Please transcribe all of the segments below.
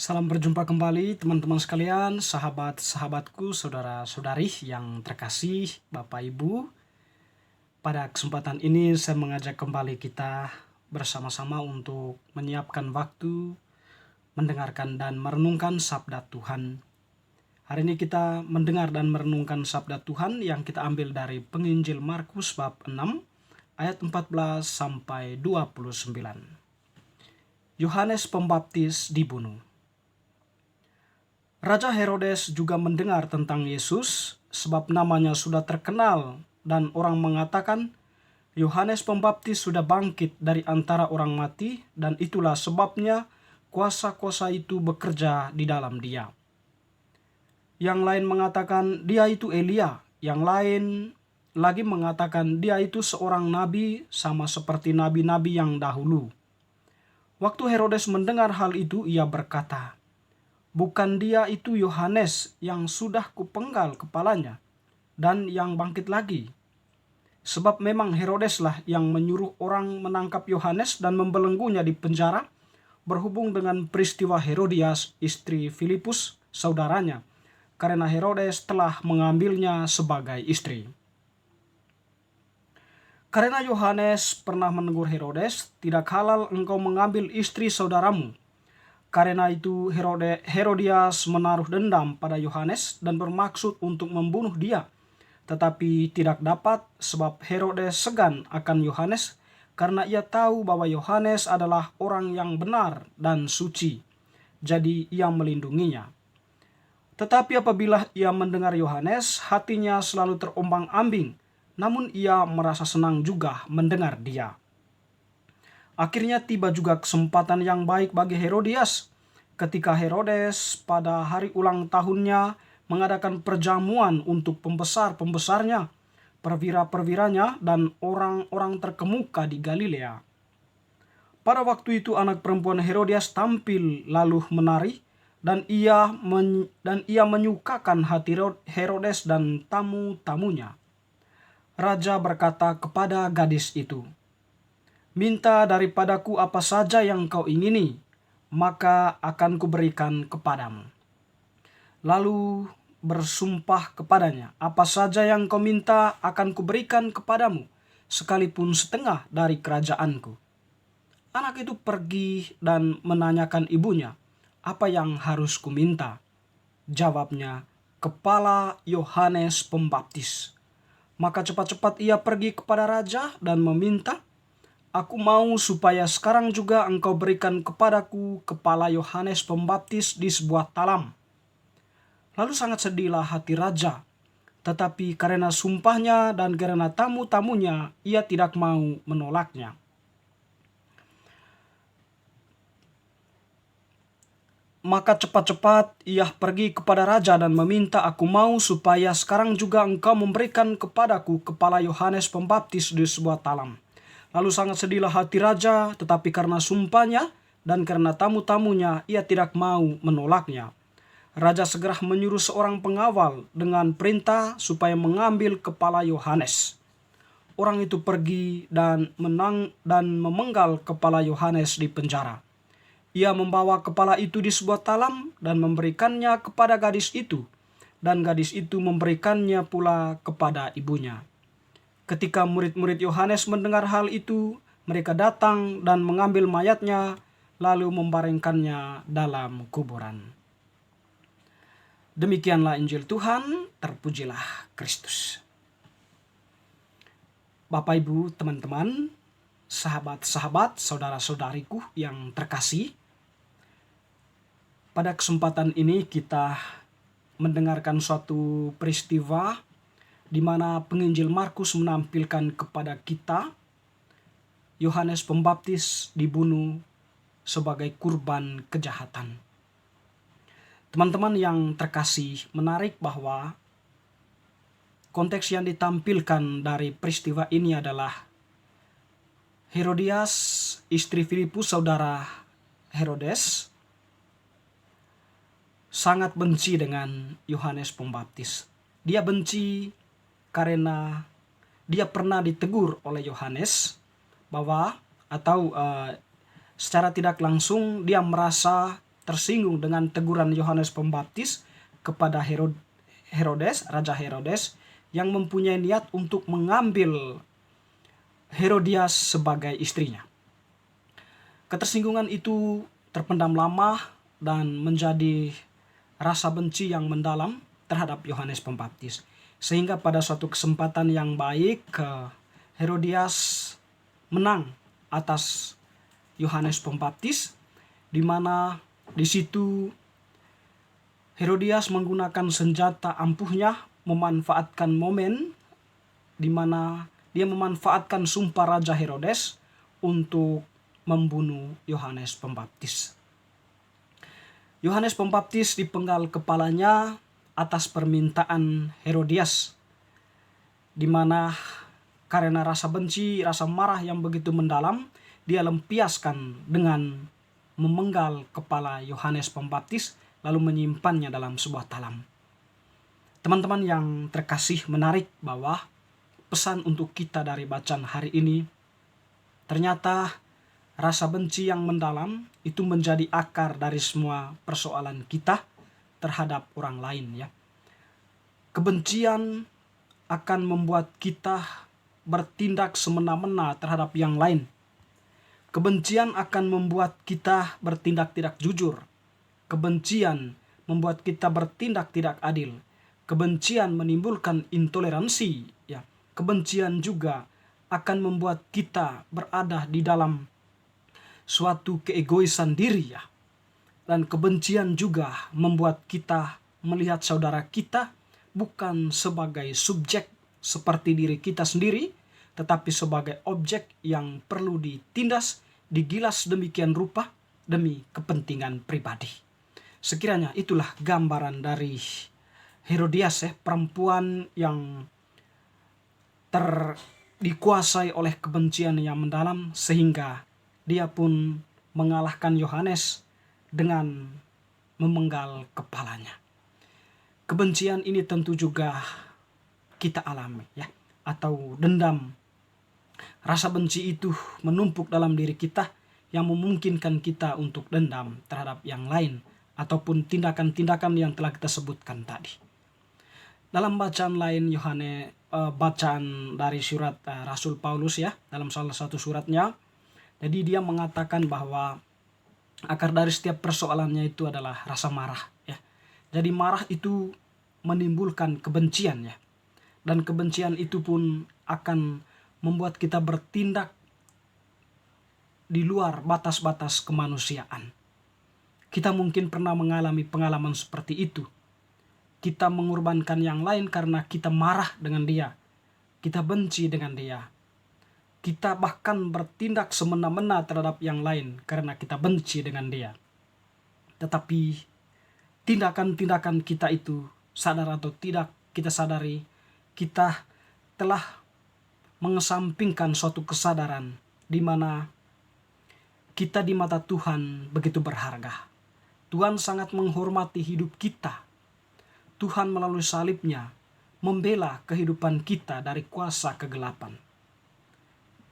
Salam berjumpa kembali teman-teman sekalian, sahabat-sahabatku, saudara-saudari yang terkasih, Bapak Ibu. Pada kesempatan ini saya mengajak kembali kita bersama-sama untuk menyiapkan waktu, mendengarkan dan merenungkan sabda Tuhan. Hari ini kita mendengar dan merenungkan sabda Tuhan yang kita ambil dari Penginjil Markus bab 6 ayat 14 sampai 29. Yohanes Pembaptis dibunuh. Raja Herodes juga mendengar tentang Yesus, sebab namanya sudah terkenal, dan orang mengatakan, Yohanes Pembaptis sudah bangkit dari antara orang mati, dan itulah sebabnya kuasa-kuasa itu bekerja di dalam dia. Yang lain mengatakan dia itu Elia, yang lain lagi mengatakan dia itu seorang nabi sama seperti nabi-nabi yang dahulu. Waktu Herodes mendengar hal itu, ia berkata, bukan dia itu Yohanes yang sudah kupenggal kepalanya dan yang bangkit lagi? Sebab memang Herodeslah yang menyuruh orang menangkap Yohanes dan membelenggunya di penjara berhubung dengan peristiwa Herodias, istri Filipus, saudaranya, karena Herodes telah mengambilnya sebagai istri. Karena Yohanes pernah menegur Herodes, tidak halal engkau mengambil istri saudaramu. Karena itu Herodias menaruh dendam pada Yohanes dan bermaksud untuk membunuh dia. Tetapi tidak dapat sebab Herodes segan akan Yohanes karena ia tahu bahwa Yohanes adalah orang yang benar dan suci. Jadi ia melindunginya. Tetapi apabila ia mendengar Yohanes, hatinya selalu terombang-ambing. Namun ia merasa senang juga mendengar dia. Akhirnya tiba juga kesempatan yang baik bagi Herodias ketika Herodes pada hari ulang tahunnya mengadakan perjamuan untuk pembesar-pembesarnya, perwira-perwiranya, dan orang-orang terkemuka di Galilea. Pada waktu itu anak perempuan Herodias tampil lalu menari, dan ia menyukakan hati Herodes dan tamu-tamunya. Raja berkata kepada gadis itu, minta daripadaku apa saja yang kau ingini, maka akan kuberikan kepadamu. Lalu bersumpah kepadanya, apa saja yang kau minta akan kuberikan kepadamu, sekalipun setengah dari kerajaanku. Anak itu pergi dan menanyakan ibunya, apa yang harus kuminta? Jawabnya, kepala Yohanes Pembaptis. Maka cepat-cepat ia pergi kepada raja dan meminta, aku mau supaya sekarang juga engkau berikan kepadaku kepala Yohanes Pembaptis di sebuah talam. Lalu sangat sedihlah hati raja, tetapi karena sumpahnya dan karena tamu-tamunya, ia tidak mau menolaknya. Maka cepat-cepat ia pergi kepada raja dan meminta, aku mau supaya sekarang juga engkau memberikan kepadaku kepala Yohanes Pembaptis di sebuah talam. Lalu sangat sedihlah hati raja, tetapi karena sumpahnya dan karena tamu-tamunya, ia tidak mau menolaknya. Raja segera menyuruh seorang pengawal dengan perintah supaya mengambil kepala Yohanes. Orang itu pergi dan memenggal kepala Yohanes di penjara. Ia membawa kepala itu di sebuah talam dan memberikannya kepada gadis itu, dan gadis itu memberikannya pula kepada ibunya. Ketika murid-murid Yohanes mendengar hal itu, mereka datang dan mengambil mayatnya, lalu membaringkannya dalam kuburan. Demikianlah Injil Tuhan, terpujilah Kristus. Bapak, Ibu, teman-teman, sahabat-sahabat, saudara-saudariku yang terkasih, pada kesempatan ini kita mendengarkan suatu peristiwa di mana penginjil Markus menampilkan kepada kita Yohanes Pembaptis dibunuh sebagai kurban kejahatan. Teman-teman yang terkasih, menarik bahwa konteks yang ditampilkan dari peristiwa ini adalah Herodias, istri Filipus, saudara Herodes, sangat benci dengan Yohanes Pembaptis. Dia benci karena dia pernah ditegur oleh Yohanes bahwa secara tidak langsung dia merasa tersinggung dengan teguran Yohanes Pembaptis kepada Herodes, Raja Herodes, yang mempunyai niat untuk mengambil Herodias sebagai istrinya. Ketersinggungan itu terpendam lama dan menjadi rasa benci yang mendalam terhadap Yohanes Pembaptis. Sehingga pada suatu kesempatan yang baik, Herodias menang atas Yohanes Pembaptis, di mana di situ Herodias menggunakan senjata ampuhnya, memanfaatkan momen di mana dia memanfaatkan sumpah Raja Herodes untuk membunuh Yohanes Pembaptis. Yohanes Pembaptis dipenggal kepalanya atas permintaan Herodias, di mana karena rasa benci, rasa marah yang begitu mendalam, dia lempiaskan dengan memenggal kepala Yohanes Pembaptis lalu menyimpannya dalam sebuah talam. Teman-teman yang terkasih, menarik bahwa pesan untuk kita dari bacaan hari ini, ternyata rasa benci yang mendalam itu menjadi akar dari semua persoalan kita terhadap orang lain, ya. Kebencian akan membuat kita bertindak semena-mena terhadap yang lain. Kebencian akan membuat kita bertindak tidak jujur. Kebencian membuat kita bertindak tidak adil. Kebencian menimbulkan intoleransi, ya. Kebencian juga akan membuat kita berada di dalam suatu keegoisan diri, ya. Dan kebencian juga membuat kita melihat saudara kita bukan sebagai subjek seperti diri kita sendiri, tetapi sebagai objek yang perlu ditindas, digilas demikian rupa demi kepentingan pribadi. Sekiranya itulah gambaran dari Herodias, perempuan yang dikuasai oleh kebencian yang mendalam, sehingga dia pun mengalahkan Yohanes dengan memenggal kepalanya. Kebencian ini tentu juga kita alami, ya, atau dendam. Rasa benci itu menumpuk dalam diri kita yang memungkinkan kita untuk dendam terhadap yang lain ataupun tindakan-tindakan yang telah kita sebutkan tadi. Dalam bacaan lain bacaan dari surat Rasul Paulus, ya, dalam salah satu suratnya, jadi dia mengatakan bahwa akar dari setiap persoalannya itu adalah rasa marah, ya. Jadi marah itu menimbulkan kebencian, ya. Dan kebencian itu pun akan membuat kita bertindak di luar batas-batas kemanusiaan. Kita mungkin pernah mengalami pengalaman seperti itu. Kita mengorbankan yang lain karena kita marah dengan dia. Kita benci dengan dia. Kita bahkan bertindak semena-mena terhadap yang lain karena kita benci dengan dia. Tetapi tindakan-tindakan kita itu, sadar atau tidak kita sadari, kita telah mengesampingkan suatu kesadaran di mana kita di mata Tuhan begitu berharga. Tuhan sangat menghormati hidup kita. Tuhan melalui salibnya membela kehidupan kita dari kuasa kegelapan.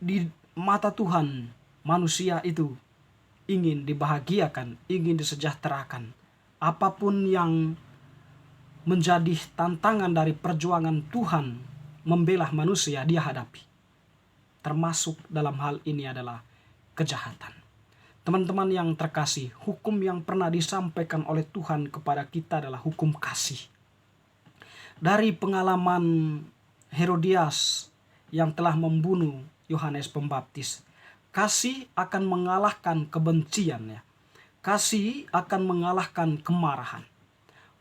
Di mata Tuhan, manusia itu ingin dibahagiakan, ingin disejahterakan. Apapun yang menjadi tantangan dari perjuangan Tuhan membela manusia, dia hadapi. Termasuk dalam hal ini adalah kejahatan. Teman-teman yang terkasih, hukum yang pernah disampaikan oleh Tuhan kepada kita adalah hukum kasih. Dari pengalaman Herodias yang telah membunuh Yohanes Pembaptis, kasih akan mengalahkan kebencian, ya. Kasih akan mengalahkan kemarahan.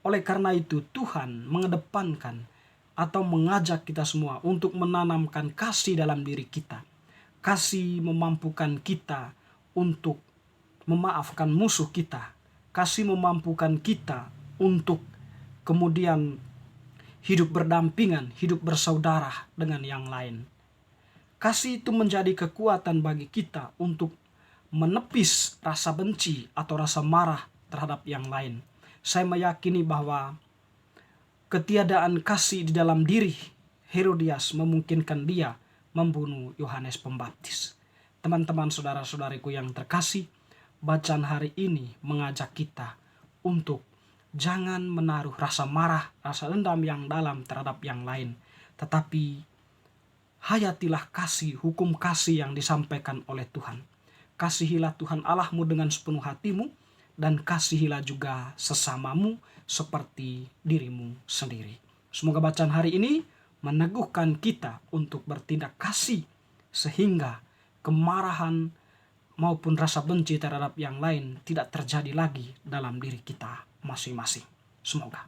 Oleh karena itu Tuhan mengedepankan atau mengajak kita semua untuk menanamkan kasih dalam diri kita. Kasih memampukan kita untuk memaafkan musuh kita. Kasih memampukan kita untuk kemudian hidup berdampingan, hidup bersaudara dengan yang lain. Kasih itu menjadi kekuatan bagi kita untuk menepis rasa benci atau rasa marah terhadap yang lain. Saya meyakini bahwa ketiadaan kasih di dalam diri Herodias memungkinkan dia membunuh Yohanes Pembaptis. Teman-teman, saudara-saudariku yang terkasih, bacaan hari ini mengajak kita untuk jangan menaruh rasa marah, rasa dendam yang dalam terhadap yang lain. Tetapi hayatilah kasih, hukum kasih yang disampaikan oleh Tuhan. Kasihilah Tuhan Allahmu dengan sepenuh hatimu, dan kasihilah juga sesamamu seperti dirimu sendiri. Semoga bacaan hari ini meneguhkan kita untuk bertindak kasih, sehingga kemarahan maupun rasa benci terhadap yang lain tidak terjadi lagi dalam diri kita masing-masing. Semoga.